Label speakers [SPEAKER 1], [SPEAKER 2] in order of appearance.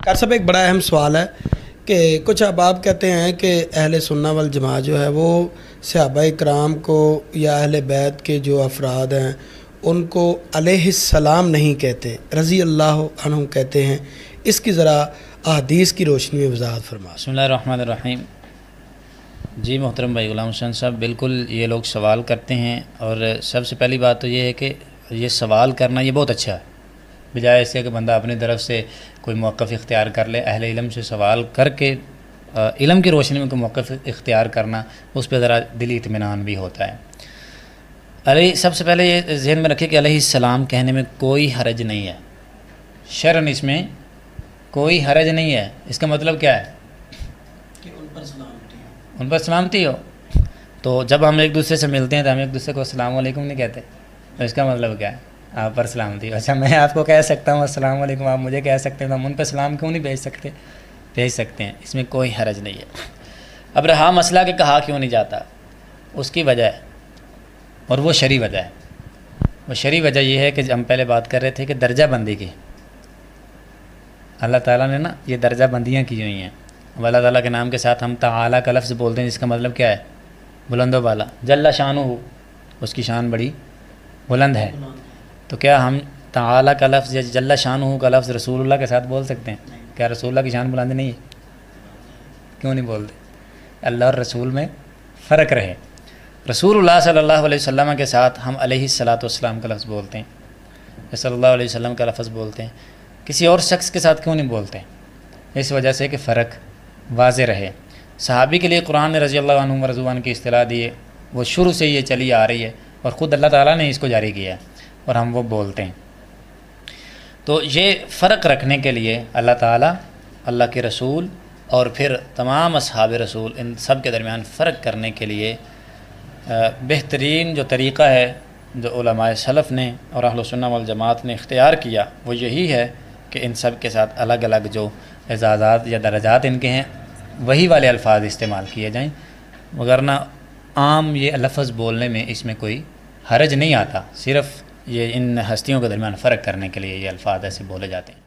[SPEAKER 1] Doctor صاحب ایک بڑا اہم سوال ہے کہ کچھ احباب کہتے ہیں کہ اہل سنت والجماعت جو ہے وہ صحابہ کرام کو یا اہل بیت کے جو افراد ہیں ان کو علیہ السلام نہیں کہتے، رضی اللہ عنہ کہتے ہیں۔ اس کی ذرا احادیث کی روشنی میں وضاحت فرما۔
[SPEAKER 2] بسم اللہ الرحمن الرحیم۔ جی محترم بھائی غلام حسین صاحب، بالکل یہ لوگ سوال کرتے ہیں، اور سب سے پہلی بات تو یہ ہے کہ یہ سوال کرنا یہ بہت اچھا ہے، بجائے اس کے کہ بندہ اپنی طرف سے کوئی موقف اختیار کر لے۔ اہل علم سے سوال کر کے علم کی روشنی میں کوئی موقف اختیار کرنا، اس پہ ذرا دلی اطمینان بھی ہوتا ہے۔ سب سے پہلے یہ ذہن میں رکھے کہ علیہ السلام کہنے میں کوئی حرج نہیں ہے، شرعاً اس میں کوئی حرج نہیں ہے۔ اس کا مطلب کیا ہے
[SPEAKER 1] کہ
[SPEAKER 2] ان پر سلامتی ہو۔ تو جب ہم ایک دوسرے سے ملتے ہیں تو ہم ایک دوسرے کو السلام علیکم نہیں کہتے، تو اس کا مطلب کیا ہے؟ آپ پر سلامتی ہو۔ اچھا، میں آپ کو کہہ سکتا ہوں السلام علیکم، آپ مجھے کہہ سکتے ہیں، تو ہم ان پہ سلام کیوں نہیں بھیج سکتے؟ بھیج سکتے ہیں، اس میں کوئی حرج نہیں ہے۔ اب رہا مسئلہ کہ کہا کیوں نہیں جاتا، اس کی وجہ ہے، اور وہ شرعی وجہ ہے۔ وہ شرعی وجہ یہ ہے کہ ہم پہلے بات کر رہے تھے کہ درجہ بندی کی، اللہ تعالیٰ نے نا یہ درجہ بندیاں کی ہوئی ہیں۔ اب اللہ تعالیٰ کے نام کے ساتھ ہم تعالیٰ کا لفظ بولتے ہیں، جس کا مطلب کیا ہے؟ بلند و بالا۔ جل شانہ، اس کی شان بڑی بلند ہے۔ تو کیا ہم تعالیٰ کا لفظ یا جل شانہ کا لفظ رسول اللہ کے ساتھ بول سکتے ہیں؟ کیا رسول اللہ کی شان بلند نہیں ہے؟ کیوں نہیں بولتے؟ اللہ اور رسول میں فرق رہے۔ رسول اللہ صلی اللہ علیہ وسلم کے ساتھ ہم علیہ الصلاۃ والسلام کا لفظ بولتے ہیں، صلی اللہ علیہ وسلم کا لفظ بولتے ہیں، کسی اور شخص کے ساتھ کیوں نہیں بولتے؟ اس وجہ سے کہ فرق واضح رہے۔ صحابی کے لیے قرآن نے رضی اللہ عنہ ورضوان کی اصطلاح دی ہے، وہ شروع سے یہ چلی آ رہی ہے، اور خود اللہ تعالیٰ نے اس کو جاری کیا ہے، اور ہم وہ بولتے ہیں۔ تو یہ فرق رکھنے کے لیے اللہ تعالیٰ، اللہ کے رسول، اور پھر تمام اصحاب رسول، ان سب کے درمیان فرق کرنے کے لیے بہترین جو طریقہ ہے جو علماء سلف نے اور اہل سنت والجماعت نے اختیار کیا، وہ یہی ہے کہ ان سب کے ساتھ الگ الگ جو اعزازات یا درجات ان کے ہیں وہی والے الفاظ استعمال کیے جائیں، وگرنہ عام یہ لفظ بولنے میں اس میں کوئی حرج نہیں آتا، صرف یہ ان ہستیوں کے درمیان فرق کرنے کے لیے یہ الفاظ ایسے بولے جاتے ہیں۔